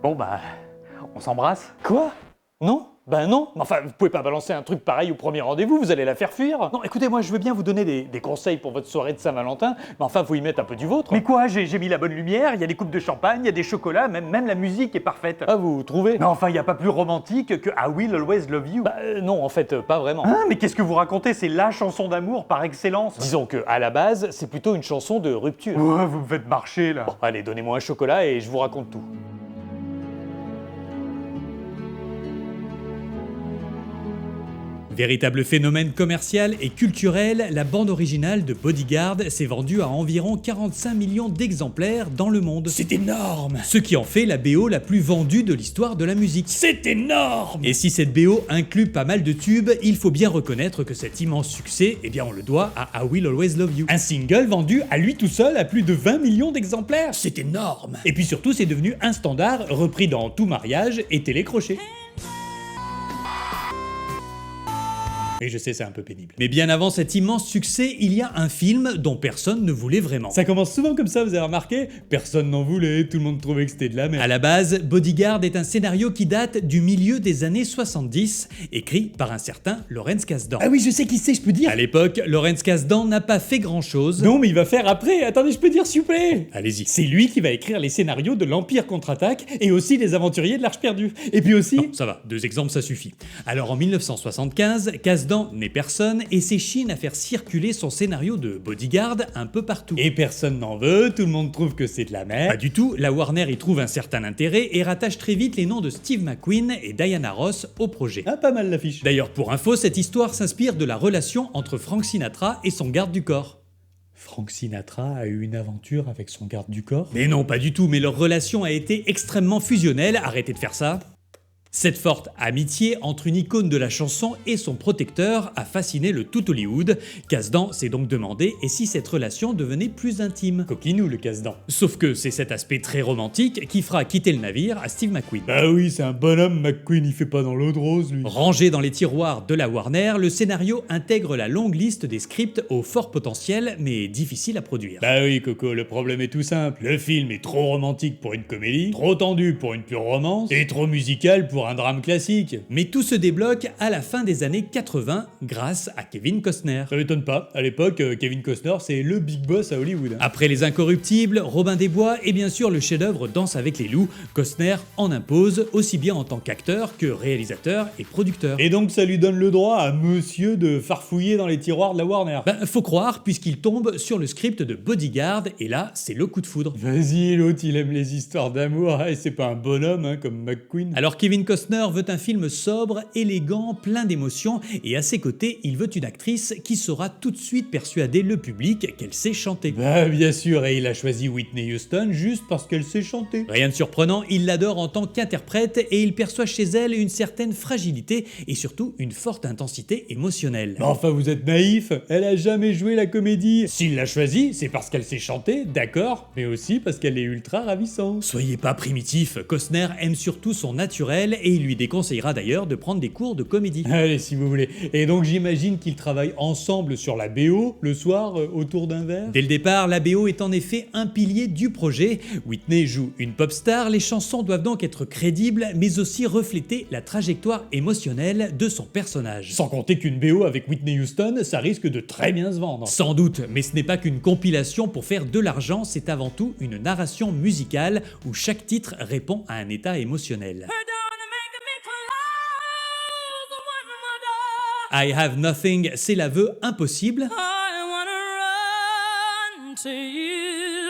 Bon bah, on s'embrasse? Quoi? Non? Ben non. Enfin, vous pouvez pas balancer un truc pareil au premier rendez-vous, vous allez la faire fuir. Non, écoutez, moi je veux bien vous donner des conseils pour votre soirée de Saint-Valentin, mais enfin, faut y mettre un peu du vôtre. Mais quoi, j'ai mis la bonne lumière, il y a des coupes de champagne, il y a des chocolats, même la musique est parfaite. Ah, vous trouvez? Mais enfin, il n'y a pas plus romantique que I Will Always Love You. Bah non, en fait, pas vraiment. Hein, mais qu'est-ce que vous racontez? C'est la chanson d'amour par excellence. Disons que, à la base, c'est plutôt une chanson de rupture. Ouais, vous me faites marcher là. Bon, allez, donnez-moi un chocolat et je vous raconte tout. Véritable phénomène commercial et culturel, la bande originale de Bodyguard s'est vendue à environ 45 millions d'exemplaires dans le monde. C'est énorme! Ce qui en fait la BO la plus vendue de l'histoire de la musique. C'est énorme! Et si cette BO inclut pas mal de tubes, il faut bien reconnaître que cet immense succès, eh bien on le doit à I Will Always Love You. Un single vendu à lui tout seul à plus de 20 millions d'exemplaires. C'est énorme! Et puis surtout, c'est devenu un standard repris dans tout mariage et télécrochet. Et je sais, c'est un peu pénible. Mais bien avant cet immense succès, il y a un film dont personne ne voulait vraiment. Ça commence souvent comme ça, vous avez remarqué? Personne n'en voulait, tout le monde trouvait que c'était de la merde. À la base, Bodyguard est un scénario qui date du milieu des années 70, écrit par un certain Lawrence Kasdan. Ah oui, je sais qui c'est, je peux dire? À l'époque, Lawrence Kasdan n'a pas fait grand-chose. Non, mais il va faire après. Attendez, je peux dire, s'il vous plaît? Allez-y. C'est lui qui va écrire les scénarios de l'Empire contre-attaque et aussi les Aventuriers de l'Arche perdue. Et puis aussi... Non, ça va, 2 exemples, ça suffit. Alors en 1975, Kasdan n'est personne et s'échine à faire circuler son scénario de Bodyguard un peu partout. Et personne n'en veut, tout le monde trouve que c'est de la merde. Pas du tout, la Warner y trouve un certain intérêt et rattache très vite les noms de Steve McQueen et Diana Ross au projet. Ah, pas mal l'affiche. D'ailleurs, pour info, cette histoire s'inspire de la relation entre Frank Sinatra et son garde du corps. Frank Sinatra a eu une aventure avec son garde du corps? Mais non, pas du tout, mais leur relation a été extrêmement fusionnelle, arrêtez de faire ça. Cette forte amitié entre une icône de la chanson et son protecteur a fasciné le tout Hollywood. Kasdan s'est donc demandé et si cette relation devenait plus intime. Coquinou le Kasdan. Sauf que c'est cet aspect très romantique qui fera quitter le navire à Steve McQueen. Bah oui, c'est un bonhomme, McQueen, il fait pas dans l'eau de rose, lui. Rangé dans les tiroirs de la Warner, le scénario intègre la longue liste des scripts au fort potentiel mais difficile à produire. Bah oui, Coco, le problème est tout simple. Le film est trop romantique pour une comédie, trop tendu pour une pure romance, et trop musical pour un drame classique. Mais tout se débloque à la fin des années 80 grâce à Kevin Costner. Ça m'étonne pas, à l'époque, Kevin Costner, c'est le big boss à Hollywood. Après Les Incorruptibles, Robin des Bois et bien sûr le chef-d'œuvre Danse avec les loups, Costner en impose aussi bien en tant qu'acteur que réalisateur et producteur. Et donc ça lui donne le droit à monsieur de farfouiller dans les tiroirs de la Warner. Ben, faut croire puisqu'il tombe sur le script de Bodyguard et là, c'est le coup de foudre. Vas-y, l'autre il aime les histoires d'amour, et c'est pas un bonhomme hein, comme McQueen. Alors Kevin Costner veut un film sobre, élégant, plein d'émotions et à ses côtés, il veut une actrice qui saura tout de suite persuader le public qu'elle sait chanter. Bah bien sûr, et il a choisi Whitney Houston juste parce qu'elle sait chanter. Rien de surprenant, il l'adore en tant qu'interprète et il perçoit chez elle une certaine fragilité et surtout une forte intensité émotionnelle. Mais enfin vous êtes naïf, elle a jamais joué la comédie. S'il l'a choisie, c'est parce qu'elle sait chanter, d'accord, mais aussi parce qu'elle est ultra ravissante. Soyez pas primitif, Costner aime surtout son naturel et il lui déconseillera d'ailleurs de prendre des cours de comédie. Allez, si vous voulez. Et donc j'imagine qu'ils travaillent ensemble sur la BO, le soir, autour d'un verre? Dès le départ, la BO est en effet un pilier du projet. Whitney joue une pop star, les chansons doivent donc être crédibles, mais aussi refléter la trajectoire émotionnelle de son personnage. Sans compter qu'une BO avec Whitney Houston, ça risque de très bien se vendre. Sans doute, mais ce n'est pas qu'une compilation pour faire de l'argent, c'est avant tout une narration musicale où chaque titre répond à un état émotionnel. I Have Nothing, c'est l'aveu impossible.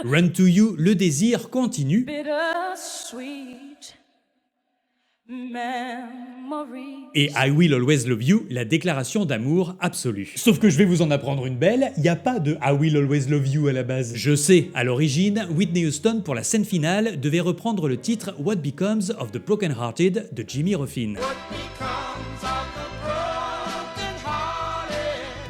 Run to You, le désir continue. Et I Will Always Love You, la déclaration d'amour absolue. Sauf que je vais vous en apprendre une belle, il n'y a pas de I Will Always Love You à la base. Je sais, à l'origine, Whitney Houston, pour la scène finale, devait reprendre le titre What Becomes of the Broken Hearted de Jimmy Ruffin.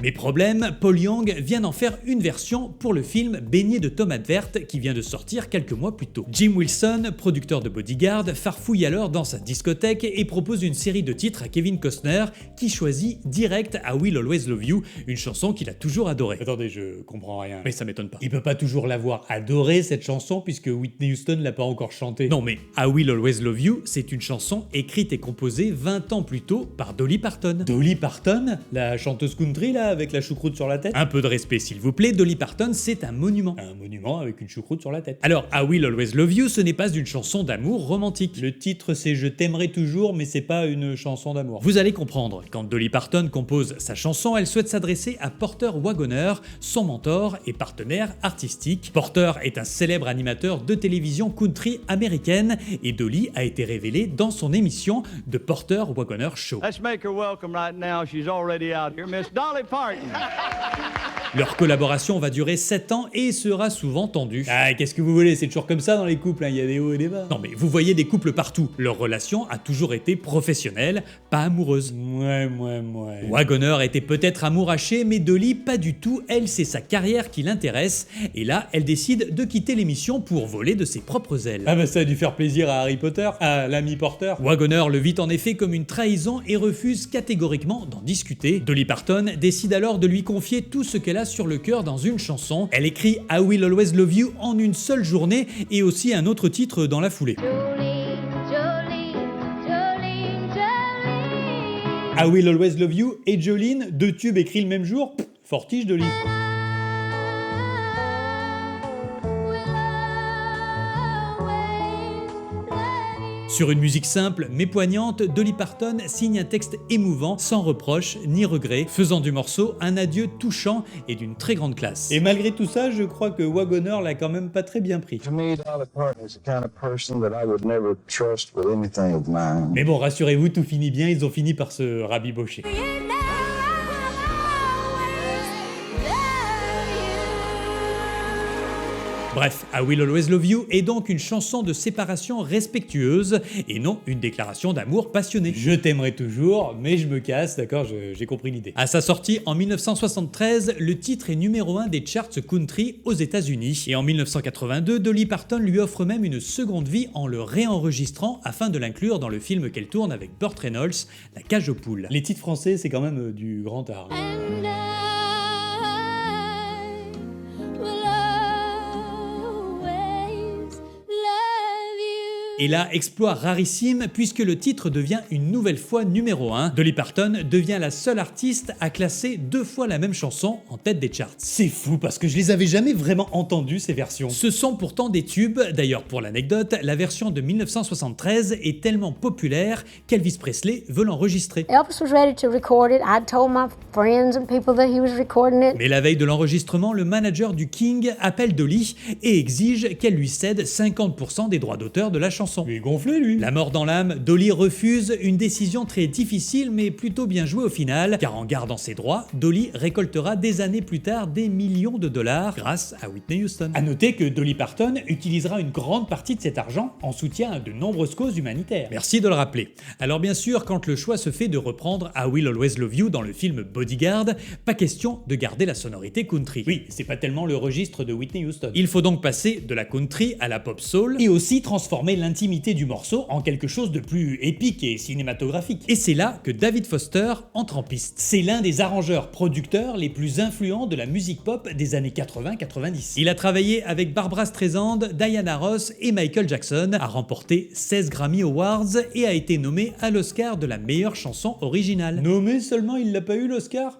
Mais problème, Paul Young vient d'en faire une version pour le film Baigné de tomates vertes qui vient de sortir quelques mois plus tôt. Jim Wilson, producteur de Bodyguard, farfouille alors dans sa discothèque et propose une série de titres à Kevin Costner qui choisit direct I Will Always Love You, une chanson qu'il a toujours adorée. Attendez, je comprends rien. Mais ça m'étonne pas. Il peut pas toujours l'avoir adoré cette chanson puisque Whitney Houston l'a pas encore chantée. Non mais I Will Always Love You, c'est une chanson écrite et composée 20 ans plus tôt par Dolly Parton. Dolly Parton, la chanteuse country là avec la choucroute sur la tête. Un peu de respect s'il vous plaît, Dolly Parton c'est un monument. Un monument avec une choucroute sur la tête. Alors I Will Always Love You, ce n'est pas une chanson d'amour romantique. Le titre c'est Je t'aimerai toujours, mais c'est pas une chanson d'amour. Vous allez comprendre, quand Dolly Parton compose sa chanson, elle souhaite s'adresser à Porter Wagoner, son mentor et partenaire artistique. Porter est un célèbre animateur de télévision country américaine et Dolly a été révélée dans son émission The Porter Wagoner Show. Let's make her welcome right now. She's already out here, Miss Dolly Parton. Leur collaboration va durer 7 ans et sera souvent tendue. Ah, qu'est-ce que vous voulez, c'est toujours comme ça dans les couples, hein. Il y a des hauts et des bas. Non mais vous voyez des couples partout, leur relation a toujours été professionnelle, pas amoureuse. Ouais. Wagoner était peut-être amouraché, mais Dolly pas du tout, elle c'est sa carrière qui l'intéresse, et là elle décide de quitter l'émission pour voler de ses propres ailes. Ah bah ça a dû faire plaisir à Harry Potter, à l'ami Porter. Wagoner le vit en effet comme une trahison et refuse catégoriquement d'en discuter. Dolly Parton décide alors de lui confier tout ce qu'elle a sur le cœur dans une chanson. Elle écrit I Will Always Love You en une seule journée et aussi un autre titre dans la foulée. I Will Always Love You et Jolene, deux tubes écrits le même jour. Fortige Dolly. Sur une musique simple mais poignante, Dolly Parton signe un texte émouvant, sans reproche ni regret, faisant du morceau un adieu touchant et d'une très grande classe. Et malgré tout ça, je crois que Wagoner l'a quand même pas très bien pris. To me, Dolly Parton is the kind of person that I would never trust with anything of mine. Mais bon, rassurez-vous, tout finit bien, ils ont fini par se rabibocher. Bref, I Will Always Love You est donc une chanson de séparation respectueuse et non une déclaration d'amour passionné. Je t'aimerai toujours, mais je me casse, d'accord, j'ai compris l'idée. À sa sortie en 1973, le titre est numéro 1 des charts country aux États-Unis. Et en 1982, Dolly Parton lui offre même une seconde vie en le réenregistrant afin de l'inclure dans le film qu'elle tourne avec Burt Reynolds, La cage aux poules. Les titres français, c'est quand même du grand art. Et là, exploit rarissime puisque le titre devient une nouvelle fois numéro 1. Dolly Parton devient la seule artiste à classer 2 fois la même chanson en tête des charts. C'est fou parce que je les avais jamais vraiment entendues ces versions. Ce sont pourtant des tubes, d'ailleurs pour l'anecdote, la version de 1973 est tellement populaire qu'Elvis Presley veut l'enregistrer. Elvis was ready to record it. I told my friends and people that he was recording it. Mais la veille de l'enregistrement, le manager du King appelle Dolly et exige qu'elle lui cède 50% des droits d'auteur de la chanson. Il est gonflé lui. La mort dans l'âme, Dolly refuse, une décision très difficile mais plutôt bien jouée au final, car en gardant ses droits, Dolly récoltera des années plus tard des millions de dollars grâce à Whitney Houston. A noter que Dolly Parton utilisera une grande partie de cet argent en soutien à de nombreuses causes humanitaires. Merci de le rappeler. Alors bien sûr, quand le choix se fait de reprendre I Will Always Love You dans le film Bodyguard, pas question de garder la sonorité country. Oui, c'est pas tellement le registre de Whitney Houston. Il faut donc passer de la country à la pop soul Et aussi transformer l'intimité du morceau en quelque chose de plus épique et cinématographique. et c'est là que David Foster entre en piste. C'est l'un des arrangeurs-producteurs les plus influents de la musique pop des années 80-90. Il a travaillé avec Barbra Streisand, Diana Ross et Michael Jackson, a remporté 16 Grammy Awards et a été nommé à l'Oscar de la meilleure chanson originale. Nommé seulement, il l'a pas eu l'Oscar?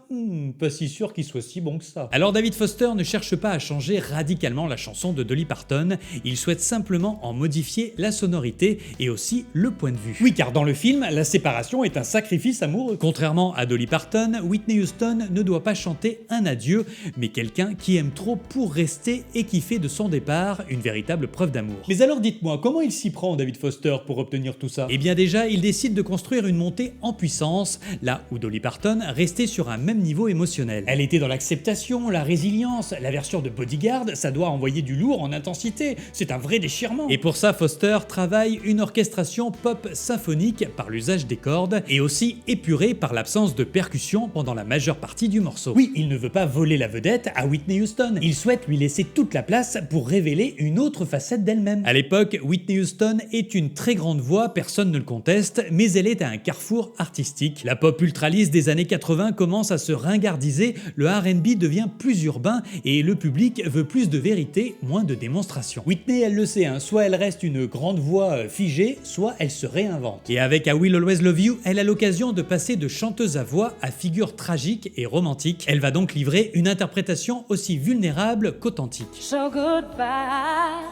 Pas si sûr qu'il soit si bon que ça. Alors David Foster ne cherche pas à changer radicalement la chanson de Dolly Parton, il souhaite simplement en modifier la sonorité et aussi le point de vue. Oui, car dans le film, la séparation est un sacrifice amoureux. Contrairement à Dolly Parton, Whitney Houston ne doit pas chanter un adieu, mais quelqu'un qui aime trop pour rester et qui fait de son départ une véritable preuve d'amour. Mais alors dites-moi, comment il s'y prend David Foster pour obtenir tout ça? Et bien déjà, il décide de construire une montée en puissance, là où Dolly Parton restait sur un même niveau émotionnel. Elle était dans l'acceptation, la résilience, la version de Bodyguard, ça doit envoyer du lourd en intensité, c'est un vrai déchirement. Et pour ça, Foster travaille une orchestration pop symphonique par l'usage des cordes et aussi épurée par l'absence de percussion pendant la majeure partie du morceau. Oui, il ne veut pas voler la vedette à Whitney Houston, il souhaite lui laisser toute la place pour révéler une autre facette d'elle-même. À l'époque, Whitney Houston est une très grande voix, personne ne le conteste, mais elle est à un carrefour artistique. La pop ultraliste des années 80 commence à se ringardiser, le R&B devient plus urbain et le public veut plus de vérité, moins de démonstration. Whitney, elle le sait, soit elle reste une grande voix figée, soit elle se réinvente. Et avec I Will Always Love You, elle a l'occasion de passer de chanteuse à voix à figure tragique et romantique. Elle va donc livrer une interprétation aussi vulnérable qu'authentique. So goodbye,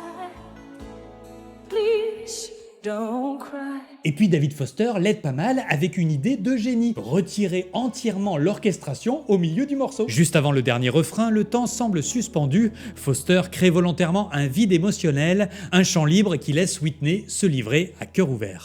please don't cry. Et puis David Foster l'aide pas mal avec une idée de génie, retirer entièrement l'orchestration au milieu du morceau. Juste avant le dernier refrain, le temps semble suspendu, Foster crée volontairement un vide émotionnel, un champ libre qui laisse Whitney se livrer à cœur ouvert.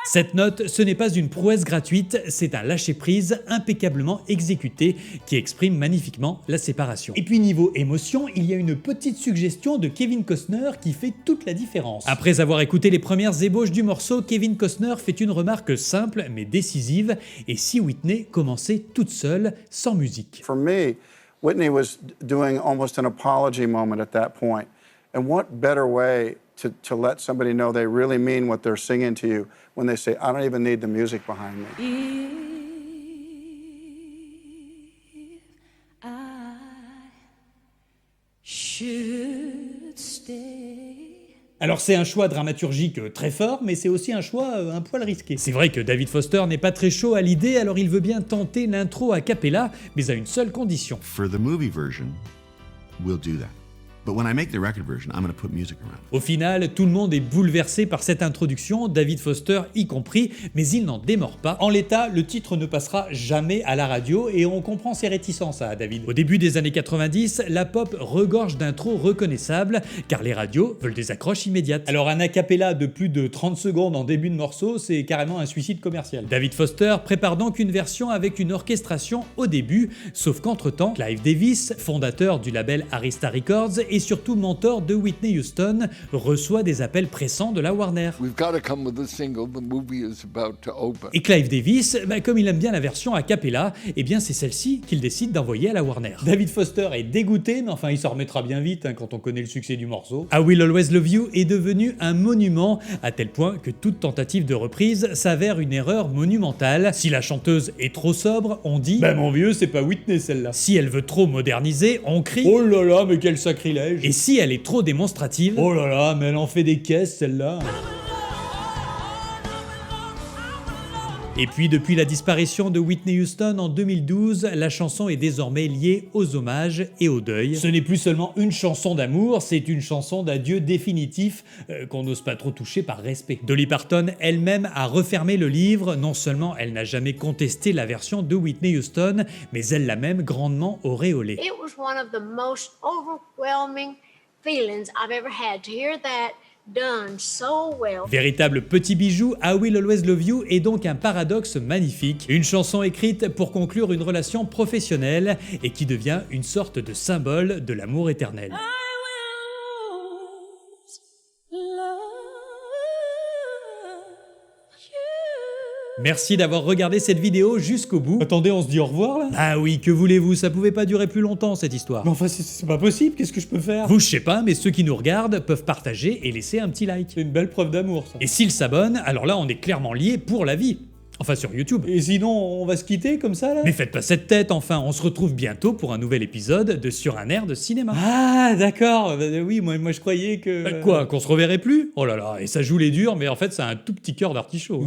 Cette note, ce n'est pas une prouesse gratuite, c'est un lâcher-prise impeccablement exécuté qui exprime magnifiquement la séparation. Et puis niveau émotion, il y a une petite suggestion de Kevin Costner qui fait toute la différence. Après avoir écouté les premières ébauches du morceau, Kevin Costner fait une remarque simple mais décisive, et si Whitney commençait toute seule, sans musique. For me, Whitney was doing almost an apology moment at that point. And what better way to let somebody know they really mean what they're singing to you when they say, I don't even need the music behind me. If I should stay. Alors c'est un choix dramaturgique très fort, mais c'est aussi un choix un poil risqué. C'est vrai que David Foster n'est pas très chaud à l'idée, alors il veut bien tenter l'intro a cappella, mais à une seule condition. For the movie version, we'll do that. But when I make the record version, I'm going to put music around it. Au final, tout le monde est bouleversé par cette introduction, David Foster y compris, mais il n'en démord pas. En l'état, le titre ne passera jamais à la radio et on comprend ses réticences à David. Au début des années 90, la pop regorge d'intros reconnaissables, car les radios veulent des accroches immédiates. Alors un a cappella de plus de 30 secondes en début de morceau, c'est carrément un suicide commercial. David Foster prépare donc une version avec une orchestration au début, sauf qu'entre-temps, Clive Davis, fondateur du label Arista Records et surtout mentor de Whitney Houston, reçoit des appels pressants de la Warner. Et Clive Davis, comme il aime bien la version a cappella, eh bien c'est celle-ci qu'il décide d'envoyer à la Warner. David Foster est dégoûté, mais enfin il s'en remettra bien vite quand on connaît le succès du morceau. I Will Always Love You est devenu un monument, à tel point que toute tentative de reprise s'avère une erreur monumentale. Si la chanteuse est trop sobre, on dit « mon vieux, c'est pas Whitney celle-là ». Si elle veut trop moderniser, on crie « Oh là là, mais quel sacrilège !» Et si elle est trop démonstrative, oh là là, mais elle en fait des caisses celle-là. Et puis depuis la disparition de Whitney Houston en 2012, la chanson est désormais liée aux hommages et au deuil. Ce n'est plus seulement une chanson d'amour, c'est une chanson d'adieu définitif qu'on n'ose pas trop toucher par respect. Dolly Parton elle-même a refermé le livre, non seulement elle n'a jamais contesté la version de Whitney Houston, mais elle l'a même grandement auréolée. It was one of the most overwhelming feelings I've ever had to hear that done so well. Véritable petit bijou, I Will Always Love You est donc un paradoxe magnifique. Une chanson écrite pour conclure une relation professionnelle et qui devient une sorte de symbole de l'amour éternel. Merci d'avoir regardé cette vidéo jusqu'au bout. Attendez, on se dit au revoir là? Ah oui, que voulez-vous, ça pouvait pas durer plus longtemps cette histoire. Mais enfin, c'est pas possible, qu'est-ce que je peux faire? Vous, je sais pas, mais ceux qui nous regardent peuvent partager et laisser un petit like. C'est une belle preuve d'amour ça. Et s'ils s'abonnent, alors là on est clairement liés pour la vie. Enfin sur YouTube. Et sinon, on va se quitter comme ça là? Mais faites pas cette tête, enfin, on se retrouve bientôt pour un nouvel épisode de Sur un air de cinéma. Ah d'accord, oui, moi je croyais que... Quoi, qu'on se reverrait plus? Oh là là, et ça joue les durs, mais en fait ça a un tout petit cœur d'artichaut.